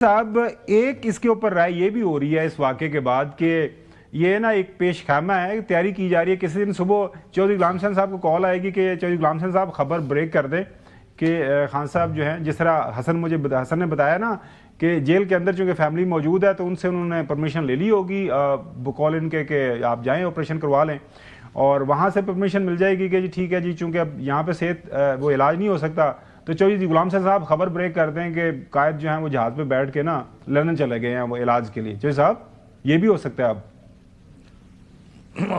صاحب ایک اس کے اوپر رائے یہ بھی ہو رہی ہے اس واقعے کے بعد کہ یہ نا ایک پیش خیمہ ہے، تیاری کی جا رہی ہے کسی دن صبح چودھری غلام حسین صاحب کو کال آئے گی کہ چودھری غلام حسین صاحب خبر بریک کر دیں کہ خان صاحب جو ہیں، جس طرح حسن نے بتایا نا کہ جیل کے اندر چونکہ فیملی موجود ہے تو ان سے انہوں نے پرمیشن لے لی ہوگی بقول ان کے کہ آپ جائیں آپریشن کروا لیں، اور وہاں سے پرمیشن مل جائے گی کہ جی ٹھیک ہے جی، چونکہ اب یہاں پہ صحت وہ علاج نہیں ہو سکتا تو چودھری غلام حسین صاحب خبر بریک کر دیں کہ قائد جو ہیں وہ جہاز پہ بیٹھ کے نا لندن چلے گئے ہیں وہ علاج کے لیے۔ چودھری صاحب یہ بھی ہو سکتا ہے اب؟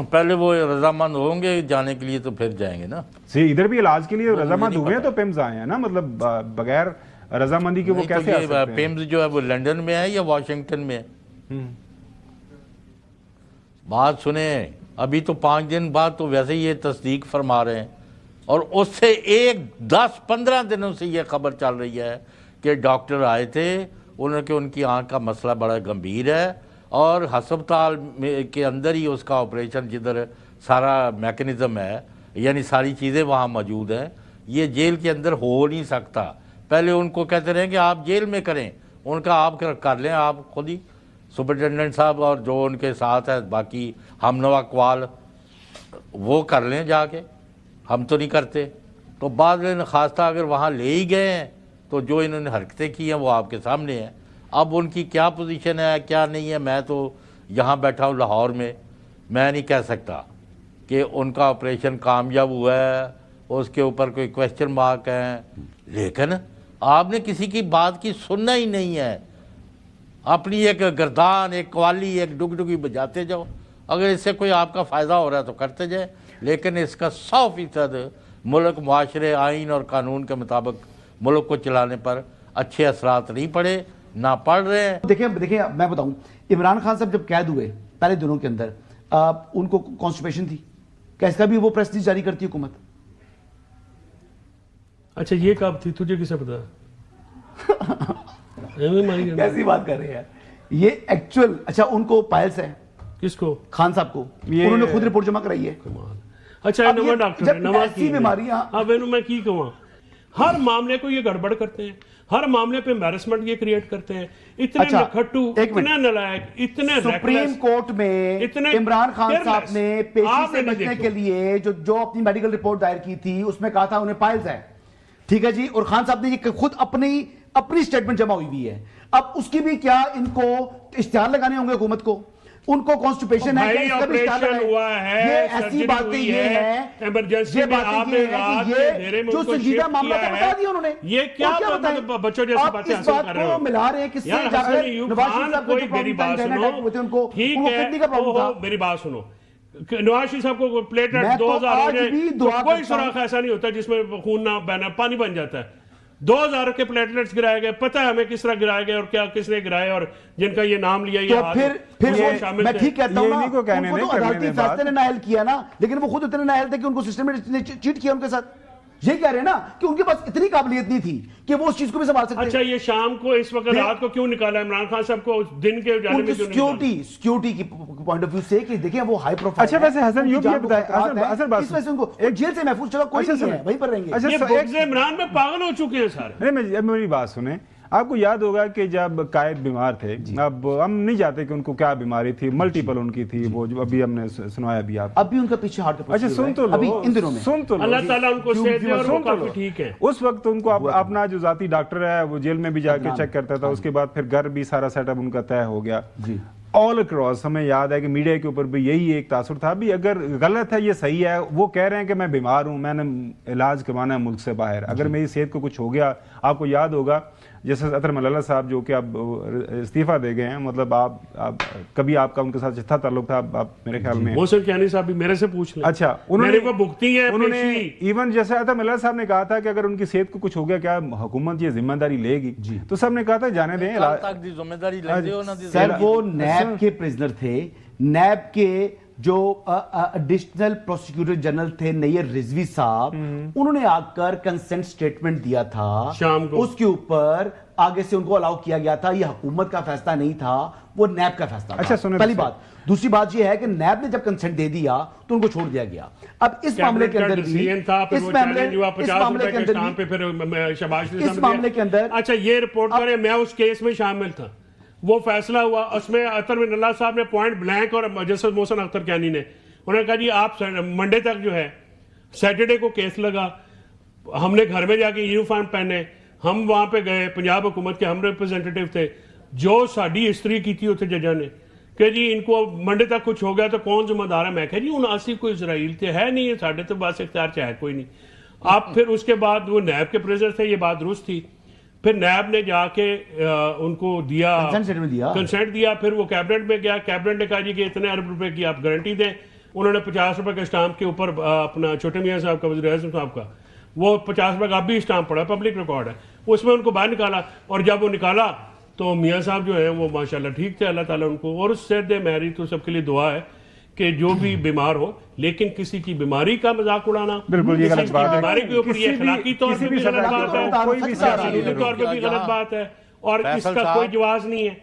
پہلے وہ رضامند ہوں گے جانے کے لیے تو پھر جائیں گے نا۔ ادھر بھی علاج کے لیے رضامند ہوئے ہیں تو پیمز آئے ہیں نا، مطلب بغیر رضامندی کے وہ کیسے آ سکتے ہیں؟ پیمز جو ہے وہ لنڈن میں ہے یا واشنگٹن میں ہے؟ بات سنیں، ابھی تو 5 دن بعد تو ویسے ہی یہ تصدیق فرما رہے ہیں، اور اس سے 10-15 دنوں سے یہ خبر چل رہی ہے کہ ڈاکٹر آئے تھے، انہوں نے ان کی آنکھ کا مسئلہ بڑا گمبھیر ہے اور ہسپتال کے اندر ہی اس کا آپریشن، جدھر سارا میکنزم ہے یعنی ساری چیزیں وہاں موجود ہیں، یہ جیل کے اندر ہو نہیں سکتا۔ پہلے ان کو کہتے رہے کہ آپ جیل میں کریں، ان کا آپ کر لیں، آپ خود ہی سپرنٹینڈنٹ صاحب اور جو ان کے ساتھ ہے باقی ہم نوا اقوال وہ کر لیں جا کے، ہم تو نہیں کرتے۔ تو بعض خواستہ اگر وہاں لے ہی گئے ہیں تو جو انہوں نے حرکتیں کی ہیں وہ آپ کے سامنے ہیں۔ اب ان کی کیا پوزیشن ہے کیا نہیں ہے، میں تو یہاں بیٹھا ہوں لاہور میں، میں نہیں کہہ سکتا کہ ان کا آپریشن کامیاب ہوا ہے، اس کے اوپر کوئی کویسچن مارک ہے، لیکن آپ نے کسی کی بات کی سننا ہی نہیں ہے، اپنی ایک گردان، ایک قوالی، ایک ڈگڈگی بجاتے جاؤ، اگر اس سے کوئی آپ کا فائدہ ہو رہا ہے تو کرتے جائیں، لیکن اس کا 100% ملک، معاشرے، آئین اور قانون کے مطابق ملک کو چلانے پر اچھے اثرات نہیں پڑے، نہ پڑ رہے ہیں۔ دیکھیں میں بتاؤں، عمران خان صاحب جب قید ہوئے پہلے دنوں کے اندر ان کو کانسٹیپیشن تھی، کیا اس کا بھی وہ پریس ریلیز جاری کرتی حکومت؟ اچھا یہ کب تھی، تجھے کسے پتا؟ کیسی بات کر رہے ہیں یہ ایکچوئل؟ اچھا ان کو پائلس ہے، کس کو؟ خان صاحب کو، انہوں نے خود رپورٹ جمع کرائی ہے۔ اچھا نواں ڈاکٹر ہے، نواں ایسی بیماریاں، اب انہوں میں کی کہاں، ہر معاملے کو یہ گڑبڑ کرتے ہیں، ہر معاملے پہ امبیرسمنٹ یہ کریٹ کرتے ہیں، اتنے نکھٹو، اتنے نلائق، اتنے سپریم کورٹ میں عمران خان صاحب نے پیشی سے بچنے کے لیے جو اپنی میڈیکل رپورٹ دائر کی تھی اس میں کہا تھا انہیں پائلز ہے، ٹھیک ہے جی، اور خان صاحب نے یہ خود اپنی سٹیٹمنٹ جمع ہوئی ہے۔ اب اس کی بھی کیا ان کو اشتہار لگانے ہوں گے حکومت کو؟ ان کو کانسٹیپیشن ہے کہ اس کا بھی اشتہار ہوا ہے، یہ ایسی باتیں یہ ہیں، ایمرجنسی میں آپ نے رات میں جو سنجیدہ معاملہ تو بتا دیا انہوں نے، یہ کیا بچوں جیسی باتیں حاصل کر رہے ہو؟ آپ اس بات کو ملا رہے ہیں کس سے جا کر نواز شریف صاحب کو جو میری بات سنو، ٹھیک ہے، میری بات سنو، نواز شریف صاحب کو پلیٹلیٹ 2000 ہونے کوئی سوراخ ایسا نہیں ہوتا جس میں خون نہ بہنا، پانی بن جاتا ہے۔ 2000 کے پلیٹلیٹس گرائے گئے، پتہ ہے ہمیں کس طرح گرائے گئے اور کیا کس نے گرائے اور جن کا یہ نام لیا یہ پھر شامل میں ٹھیک کہتا ہوں نا، ان کو تو عدالتی فیصلے نے نااہل کیا نا، لیکن وہ خود اتنے نااہل تھے کہ ان کو سسٹم نے چیٹ کیا ان کے ساتھ۔ یہ کہہ رہے ہیں نا کہ ان کے پاس اتنی قابلیت نہیں تھی کہ وہ اس چیز کو بھی سنبھال سکتے۔ اچھا یہ شام کو اس وقت رات کو کیوں نکالا عمران خان صاحب کو دن کے جانے میں کیوں نکالا؟ سیکیورٹی کی پوائنٹ آف ویو سے کہ دیکھیں وہ ہائی پروفائل۔ اچھا ویسے حسن یہ بھی بتائیں، اصل بات اس وجہ سے ان کو جیل سے محفوظ جگہ کوئی نہیں ہے، وہیں پر رہیں گے۔ یہ بغض عمران میں پاگل ہو چکے ہیں سارے۔ نہیں میری بات سنیں، آپ کو یاد ہوگا کہ جب قائد بیمار تھے، اب ہم نہیں جاتے کہ ان کو کیا بیماری تھی، ملٹیپل ان کی تھی، وہ جو ابھی ہم نے سنوایا بھی آپ، اب بھی ان کا پیچھے ہارٹ کا، اچھا سن تو لو، ابھی ان دنوں میں سن تو لو، اللہ تعالیٰ ان کو صحت دے اور وہ کافی ٹھیک ہے۔ اس وقت ان کو اپنا جو ذاتی ڈاکٹر ہے وہ جیل میں بھی جا کے چیک کرتا تھا، اس کے بعد پھر گھر بھی سارا سیٹ اپ ان کا طے ہو گیا۔ آل اکراس ہمیں یاد ہے کہ میڈیا کے اوپر بھی یہی ایک تاثر تھا، بھی اگر غلط ہے یہ صحیح ہے، وہ کہہ رہے ہیں کہ میں بیمار ہوں، میں نے علاج کروانا ہے ملک سے باہر، اگر میری صحت کو کچھ ہو گیا، آپ کو یاد ہوگا جیسے اطہر ملالہ صاحب جو کہ اب استعفیٰ دے گئے ہیں، مطلب آپ کبھی آپ کا ان کے ساتھ جتھا تعلق تھا، آپ میرے خیال میں محسن کیانی صاحب بھی میرے سے پوچھ لیں، اچھا انہوں نے ایون جیسے اطہر ملالہ صاحب نے کہا تھا کہ اگر ان کی صحت کو کچھ ہو گیا کیا حکومت یہ ذمہ داری لے گی، تو سب نے کہا تھا جانے دیں، سر وہ نیب کے پریزنر تھے، نیب کے جو ایڈیشنل پروسیکیوٹر جنرل تھے نیر رضوی صاحب، انہوں نے آ کر کنسنٹ سٹیٹمنٹ دیا تھا، شام کو اس کے اوپر آگے سے ان کو الاؤ کیا گیا تھا. یہ حکومت کا فیصلہ نہیں تھا, وہ نیب کا فیصلہ تھا. اچھا پہلی بات. دوسری بات یہ ہے کہ نیب نے جب کنسنٹ دے دیا تو ان کو چھوڑ دیا گیا. اب اس معاملے کے اندر بھی اس معاملے کے اندر اچھا یہ رپورٹ کریں, میں اس کیس میں شامل تھا, وہ فیصلہ ہوا, اس میں اطہر بن اللہ صاحب نے پوائنٹ بلینک, اور جسٹس محسن اختر کیانی نے, انہوں نے کہا جی آپ منڈے تک جو ہے, سیٹرڈے کو کیس لگا, ہم نے گھر میں جا کے یونیفارم پہنے, ہم وہاں پہ گئے, پنجاب حکومت کے ہم ریپرزینٹیٹیو تھے, جو ساڑی ہسٹری کی تھی اتنے ججا نے کہ جی ان کو منڈے تک کچھ ہو گیا تو کون ذمہ دار ہے. میں کہا جی 79 کو اسرائیل تھے, ہے نہیں, ساڑھے تو بس اختیار چاہے کوئی نہیں. آپ پھر اس کے بعد وہ نیب کے پریزر تھے, یہ بات درست تھی, پھر نیب نے جا کے ان کو دیا کنسنٹ دیا, پھر وہ کیبنٹ میں گیا, کیبنٹ نے کہا جی کہ اتنے ارب روپے کی آپ گارنٹی دیں. انہوں نے 50 روپے کے اسٹامپ کے اوپر اپنا چھوٹے میاں صاحب کا, وزیر اعظم صاحب کا, وہ 50 روپے کا اب بھی اسٹامپ پڑا, پبلک ریکارڈ ہے, اس میں ان کو باہر نکالا, اور جب وہ نکالا تو میاں صاحب جو ہیں وہ ماشاءاللہ ٹھیک تھے, اللہ تعالیٰ ان کو, اور اس سے دے میری تو سب کے لیے دعا ہے کہ جو بھی بیمار ہو, لیکن کسی کی بیماری کا مذاق اڑانا, بالکل یہ غلط بات ہے, بیماری کے اوپر یہ اخلاقی طور پہ بھی غلط بات ہے, کوئی بھی قانونی طور پہ بھی غلط بات ہے, اور اس کا کوئی جواز نہیں ہے.